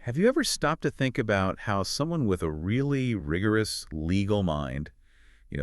Have you ever stopped to think about how someone with a really rigorous legal mind,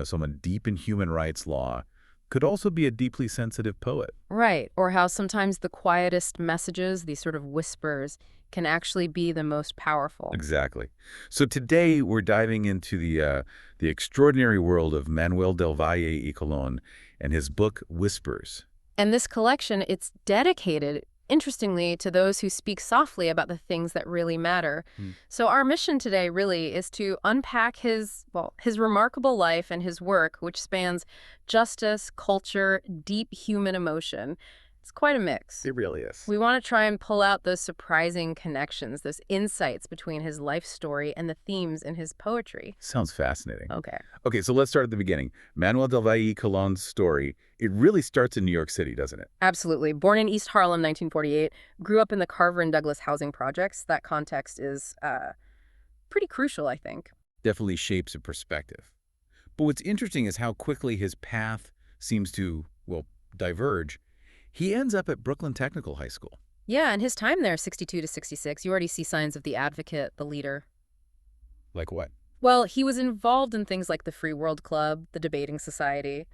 someone deep in human rights law, could also be a deeply sensitive poet? Right, or how sometimes the quietest messages, these sort of whispers, can actually be the most powerful. Exactly. So today we're diving into the extraordinary world of Manuel del Valle y Colon and his book Whispers. And this collection, it's dedicated, interestingly, to those who speak softly about the things that really matter. Hmm. So our mission today really is to unpack his remarkable life and his work, which spans justice, culture, deep human emotion. It's quite a mix. It really is. We want to try and pull out those surprising connections, those insights between his life story and the themes in his poetry. Sounds fascinating. Okay. Okay, so let's start at the beginning. Manuel del Valle y Colon's story, it really starts in New York City, doesn't it? Absolutely. Born in East Harlem, 1948, grew up in the Carver and Douglas housing projects. That context is pretty crucial, I think. Definitely shapes a perspective. But what's interesting is how quickly his path seems to, well, diverge. He ends up at Brooklyn Technical High School. Yeah, and his time there, 62 to 66, you already see signs of the advocate, the leader. Like what? Well, he was involved in things like the Free World Club, the Debating Society,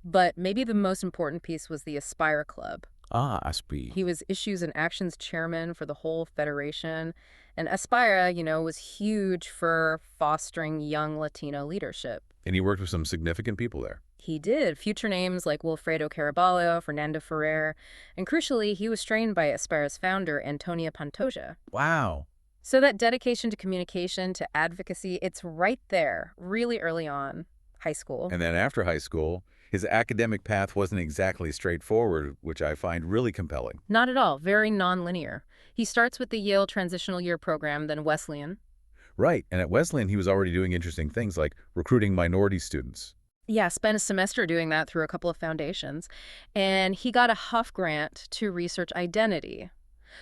but maybe the most important piece was the Aspire Club. Ah, Aspi. He was Issues and Actions chairman for the whole federation, and Aspire, was huge for fostering young Latino leadership. And he worked with some significant people there. He did. Future names like Wilfredo Caraballo, Fernando Ferrer, and crucially, he was trained by Aspire's founder, Antonia Pantoja. Wow. So that dedication to communication, to advocacy, it's right there, really early on, high school. And then after high school, his academic path wasn't exactly straightforward, which I find really compelling. Not at all, very nonlinear. He starts with the Yale Transitional Year program, then Wesleyan. Right, and at Wesleyan, he was already doing interesting things like recruiting minority students. Yeah, spent a semester doing that through a couple of foundations. And he got a Huff grant to research identity.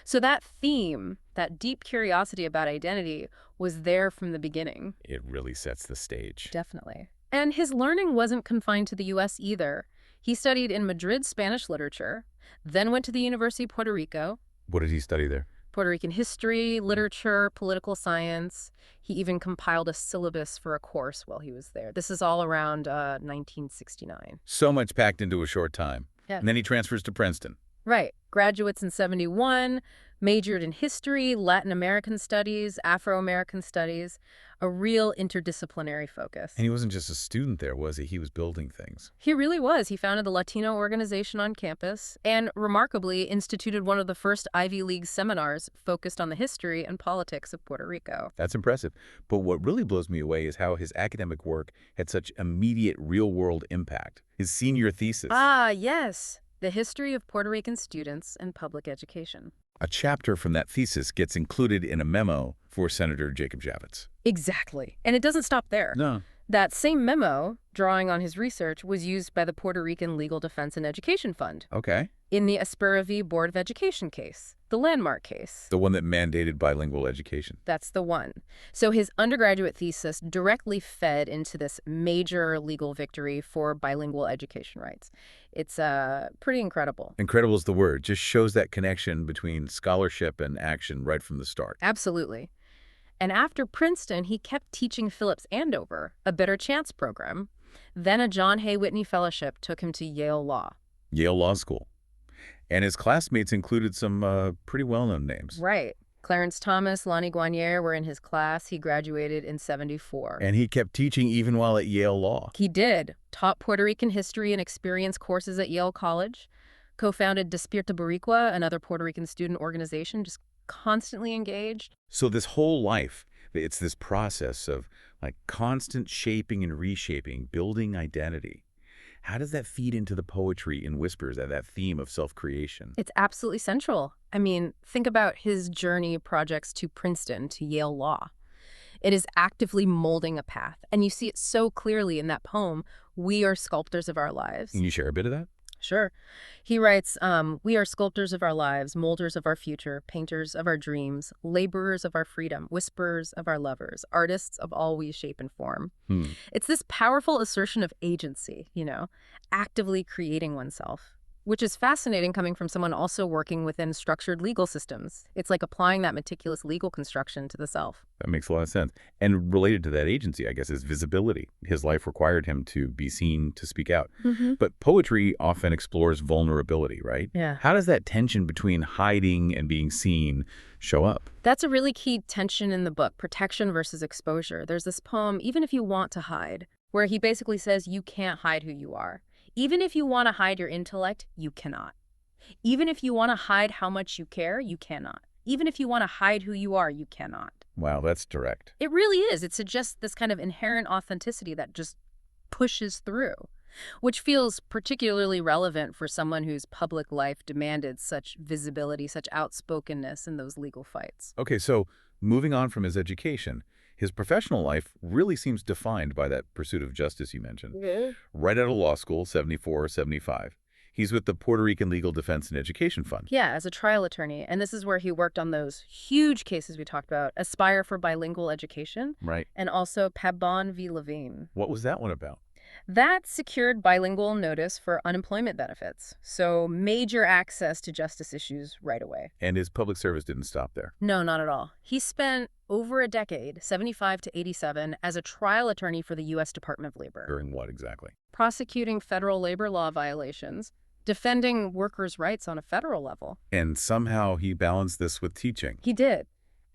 So that theme, that deep curiosity about identity, was there from the beginning. It really sets the stage. Definitely. And his learning wasn't confined to the U.S. either. He studied in Madrid Spanish literature, then went to the University of Puerto Rico, What did he study there? Puerto Rican history, literature, political science. He even compiled a syllabus for a course while he was there. This is all around 1969. So much packed into a short time. Yeah. And then he transfers to Princeton. Right. Graduates in 71, majored in history, Latin American studies, Afro-American studies, a real interdisciplinary focus. And he wasn't just a student there, was he? He was building things. He really was. He founded the Latino organization on campus and, remarkably, instituted one of the first Ivy League seminars focused on the history and politics of Puerto Rico. That's impressive. But what really blows me away is how his academic work had such immediate real-world impact. His senior thesis. Ah, yes. The History of Puerto Rican Students and Public Education. A chapter from that thesis gets included in a memo for Senator Jacob Javits. Exactly. And it doesn't stop there. No. That same memo, drawing on his research, was used by the Puerto Rican Legal Defense and Education Fund Okay. in the Aspera v. Board of Education case, the landmark case. The one that mandated bilingual education. That's the one. So his undergraduate thesis directly fed into this major legal victory for bilingual education rights. It's pretty incredible. Incredible is the word. Just shows that connection between scholarship and action right from the start. Absolutely. And after Princeton, he kept teaching Phillips Andover, a Better Chance program. Then a John Hay Whitney Fellowship took him to Yale Law. Yale Law School. And his classmates included some pretty well-known names. Right. Clarence Thomas, Lonnie Guarnier were in his class. He graduated in 74. And he kept teaching even while at Yale Law. He did. Taught Puerto Rican history and experience courses at Yale College. Co-founded Despierta Boricua, another Puerto Rican student organization, just constantly engaged. So this whole life, it's this process of like constant shaping and reshaping, building identity. How does that feed into the poetry in Whispers, that theme of self-creation? It's absolutely central. I mean, think about his journey projects to Princeton, to Yale Law. It is actively molding a path, and you see it so clearly in that poem, We Are Sculptors of Our Lives. Can you share a bit of that? Sure. He writes, we are sculptors of our lives, molders of our future, painters of our dreams, laborers of our freedom, whisperers of our lovers, artists of all we shape and form. It's this powerful assertion of agency, actively creating oneself. which is fascinating coming from someone also working within structured legal systems. It's like applying that meticulous legal construction to the self. That makes a lot of sense. And related to that agency, I guess, is visibility. His life required him to be seen, to speak out. But poetry often explores vulnerability, right? Yeah. How does that tension between hiding and being seen show up? That's a really key tension in the book, protection versus exposure. There's this poem, Even If You Want to Hide, where he basically says you can't hide who you are. Even if you want to hide your intellect, you cannot. Even if you want to hide how much you care, you cannot. Even if you want to hide who you are, you cannot. Wow, that's direct. It really is. It suggests this kind of inherent authenticity that just pushes through, which feels particularly relevant for someone whose public life demanded such visibility, such outspokenness in those legal fights. Okay, so moving on from his education, his professional life really seems defined by that pursuit of justice you mentioned. Right out of law school, 74 or 75. He's with the Puerto Rican Legal Defense and Education Fund. Yeah, as a trial attorney. And this is where he worked on those huge cases we talked about, Aspire for Bilingual Education, Right. and also Pabon v. Levine. What was that one about? That secured bilingual notice for unemployment benefits, so major access to justice issues right away. And his public service didn't stop there. No, not at all. He spent over a decade, 75 to 87, as a trial attorney for the U.S. Department of Labor. During what exactly? Prosecuting federal labor law violations, defending workers' rights on a federal level. And somehow he balanced this with teaching. He did.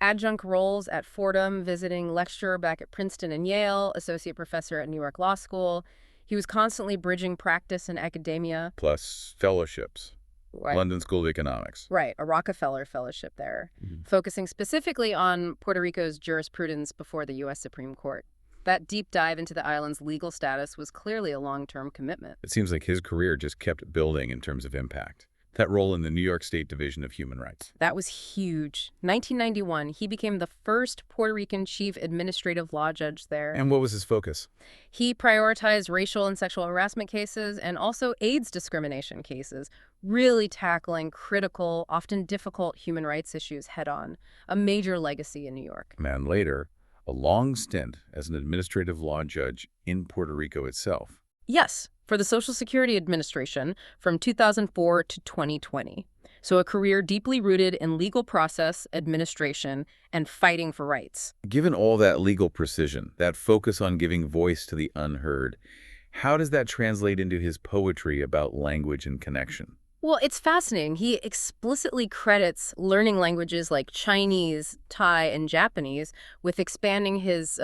Adjunct roles at Fordham, visiting lecturer back at Princeton and Yale, associate professor at New York Law School. He was constantly bridging practice and academia. Plus fellowships. Right. London School of Economics. Right, a Rockefeller Fellowship there, focusing specifically on Puerto Rico's jurisprudence before the U.S. Supreme Court. That deep dive into the island's legal status was clearly a long-term commitment. It seems like his career just kept building in terms of impact. That role in the New York State Division of Human Rights. That was huge. 1991, he became the first Puerto Rican chief administrative law judge there. And what was his focus? He prioritized racial and sexual harassment cases and also AIDS discrimination cases, really tackling critical, often difficult human rights issues head-on, a major legacy in New York. And later, a long stint as an administrative law judge in Puerto Rico itself. Yes, for the Social Security Administration from 2004 to 2020. So a career deeply rooted in legal process, administration, and fighting for rights. Given all that legal precision, that focus on giving voice to the unheard, how does that translate into his poetry about language and connection? Well, it's fascinating. He explicitly credits learning languages like Chinese, Thai, and Japanese with expanding his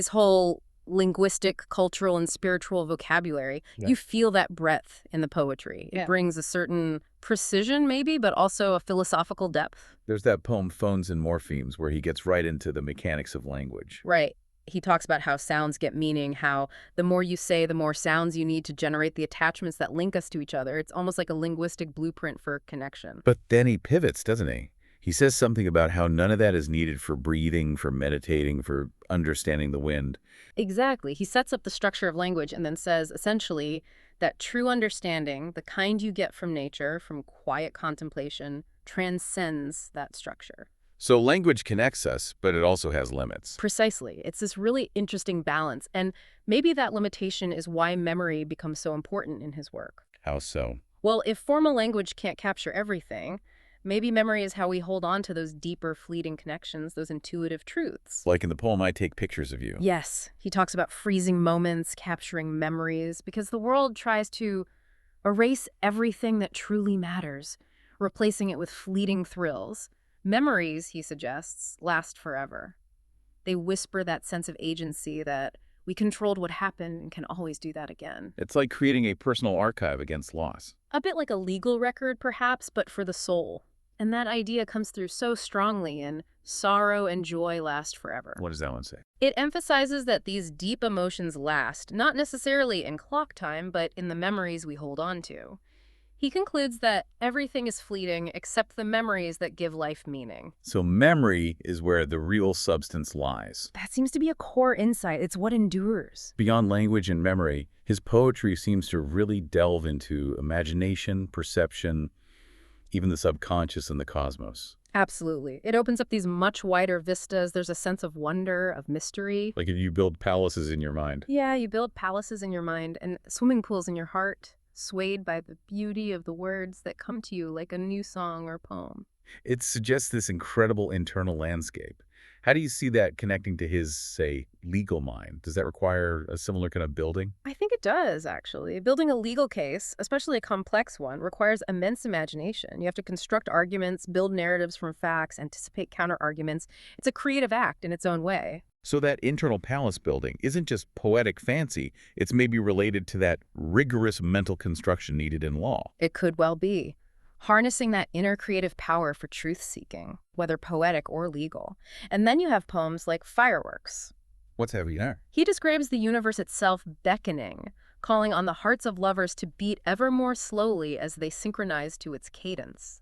whole linguistic, cultural, and spiritual vocabulary. Yeah. You feel that breadth in the poetry. It brings a certain precision, maybe, but also a philosophical depth. There's that poem, Phones and Morphemes, where he gets right into the mechanics of language. Right. He talks about how sounds get meaning, how the more you say, the more sounds you need to generate the attachments that link us to each other. It's almost like a linguistic blueprint for connection. But then he pivots, doesn't he? He says something about how none of that is needed for breathing, for meditating, for understanding the wind. Exactly. He sets up the structure of language and then says, essentially, that true understanding, the kind you get from nature, from quiet contemplation, transcends that structure. So language connects us, but it also has limits. Precisely. It's this really interesting balance. And maybe that limitation is why memory becomes so important in his work. How so? Well, if formal language can't capture everything, maybe memory is how we hold on to those deeper, fleeting connections, those intuitive truths. Like in the poem, I Take Pictures of You. Yes. He talks about freezing moments, capturing memories, because the world tries to erase everything that truly matters, replacing it with fleeting thrills. Memories, he suggests, last forever. They whisper that sense of agency that we controlled what happened and can always do that again. It's like creating a personal archive against loss. A bit like a legal record, perhaps, but for the soul. And that idea comes through so strongly in Sorrow and Joy Last Forever. What does that one say? It emphasizes that these deep emotions last, not necessarily in clock time, but in the memories we hold on to. He concludes that everything is fleeting except the memories that give life meaning. So memory is where the real substance lies. That seems to be a core insight. It's what endures. Beyond language and memory, his poetry seems to really delve into imagination, perception, even the subconscious and the cosmos. Absolutely. It opens up these much wider vistas. There's a sense of wonder, of mystery. Like you build palaces in your mind. Yeah, you build palaces in your mind and swimming pools in your heart. swayed by the beauty of the words that come to you like a new song or poem. It suggests this incredible internal landscape. How do you see that connecting to his, say, legal mind? Does that require a similar kind of building? I think it does, actually. Building a legal case, especially a complex one, requires immense imagination. You have to construct arguments, build narratives from facts, anticipate counter-arguments. It's a creative act in its own way. So that internal palace building isn't just poetic fancy, it's maybe related to that rigorous mental construction needed in law. It could well be. Harnessing that inner creative power for truth-seeking, whether poetic or legal. And then you have poems like Fireworks. What's heavy there? He describes the universe itself beckoning, calling on the hearts of lovers to beat ever more slowly as they synchronize to its cadence.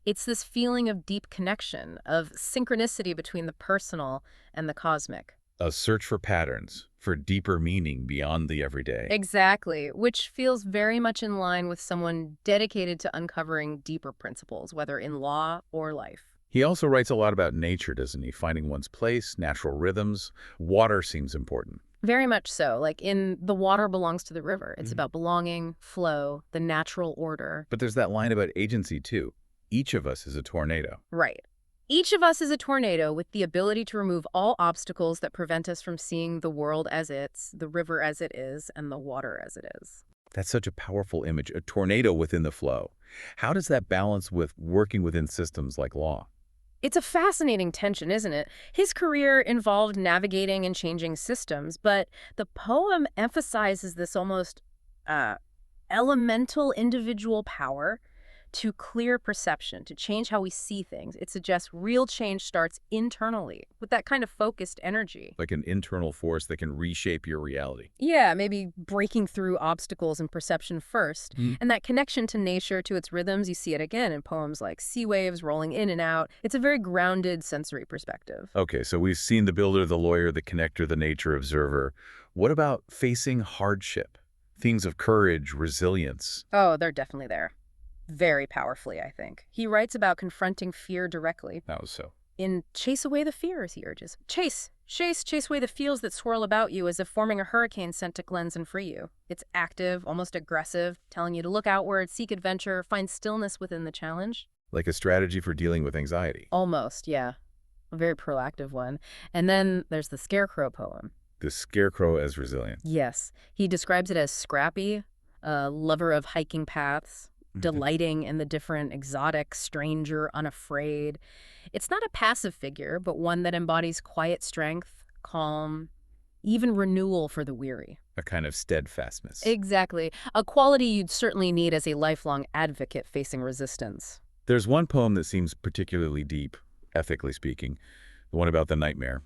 It's this feeling of deep connection, of synchronicity between the personal and the cosmic. A search for patterns, for deeper meaning beyond the everyday. Exactly, which feels very much in line with someone dedicated to uncovering deeper principles, whether in law or life. He also writes a lot about nature, doesn't he? Finding one's place, natural rhythms. Water seems important. Very much so. Like in The Water Belongs to the River. It's about belonging, flow, the natural order. But there's that line about agency, too. Each of us is a tornado. Right. Each of us is a tornado with the ability to remove all obstacles that prevent us from seeing the world as it's, the river as it is, and the water as it is. That's such a powerful image, a tornado within the flow. How does that balance with working within systems like law? It's a fascinating tension, isn't it? His career involved navigating and changing systems, but the poem emphasizes this almost elemental individual power to clear perception, to change how we see things. It suggests real change starts internally with that kind of focused energy. Like an internal force that can reshape your reality. Yeah, maybe breaking through obstacles in perception first. And that connection to nature, to its rhythms, you see it again in poems like Sea Waves rolling in and out. It's a very grounded sensory perspective. Okay, so we've seen the builder, the lawyer, the connector, the nature observer. What about facing hardship? Themes of courage, resilience. Oh, they're definitely there. Very powerfully, I think. He writes about confronting fear directly. How so? In Chase Away the Fears, he urges. Chase away the feels that swirl about you as if forming a hurricane sent to cleanse and free you. It's active, almost aggressive, telling you to look outward, seek adventure, find stillness within the challenge. Like a strategy for dealing with anxiety. Almost, yeah. A very proactive one. And then there's the Scarecrow poem. The scarecrow as resilient. Yes. He describes it as scrappy, a lover of hiking paths, delighting in the different, exotic, stranger, unafraid. It's not a passive figure, but one that embodies quiet strength, calm, even renewal for the weary. A kind of steadfastness. Exactly. A quality you'd certainly need as a lifelong advocate facing resistance. There's one poem that seems particularly deep, ethically speaking, the one about the nightmare.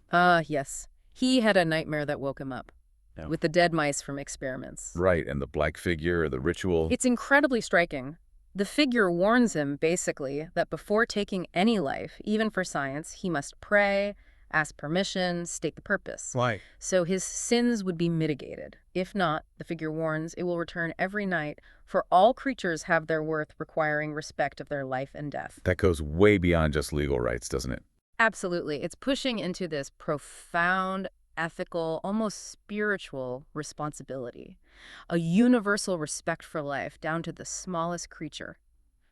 Yes. He had a nightmare that woke him up. Yeah. With the dead mice from experiments. Right, and the black figure, the ritual. It's incredibly striking. The figure warns him, basically, that before taking any life, even for science, he must pray, ask permission, state the purpose. Why? So his sins would be mitigated. If not, the figure warns, it will return every night, for all creatures have their worth requiring respect of their life and death. That goes way beyond just legal rights, doesn't it? Absolutely. It's pushing into this profound, ethical, almost spiritual responsibility. A universal respect for life down to the smallest creature.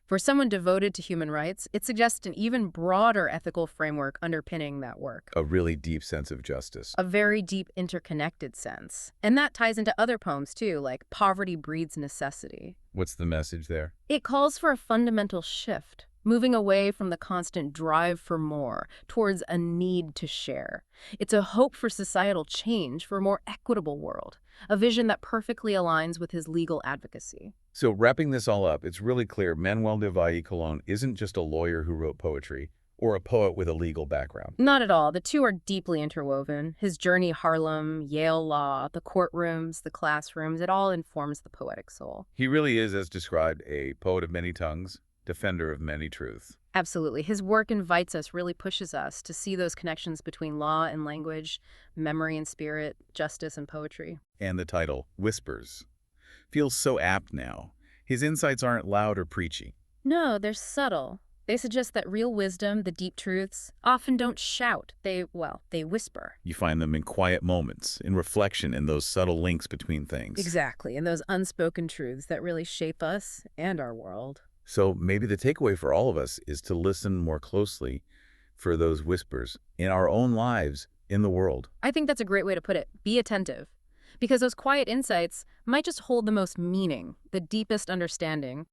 For someone devoted to human rights, it suggests an even broader ethical framework underpinning that work. A really deep sense of justice. A very deep interconnected sense. And that ties into other poems too, like Poverty Breeds Necessity. What's the message there? It calls for a fundamental shift, moving away from the constant drive for more, towards a need to share. It's a hope for societal change, for a more equitable world, a vision that perfectly aligns with his legal advocacy. So wrapping this all up, it's really clear Manuel de Valle-Colón isn't just a lawyer who wrote poetry, or a poet with a legal background. Not at all. The two are deeply interwoven. His journey, Harlem, Yale law, the courtrooms, the classrooms, it all informs the poetic soul. He really is, as described, a poet of many tongues, defender of many truths. Absolutely. His work invites us, really pushes us to see those connections between law and language, memory and spirit, justice and poetry. And the title, Whispers, feels so apt now. His insights aren't loud or preachy. No, they're subtle. They suggest that real wisdom, the deep truths, often don't shout. They whisper. You find them in quiet moments, in reflection, in those subtle links between things. Exactly, and those unspoken truths that really shape us and our world. So maybe the takeaway for all of us is to listen more closely for those whispers in our own lives, in the world. I think that's a great way to put it. Be attentive. Because those quiet insights might just hold the most meaning, the deepest understanding.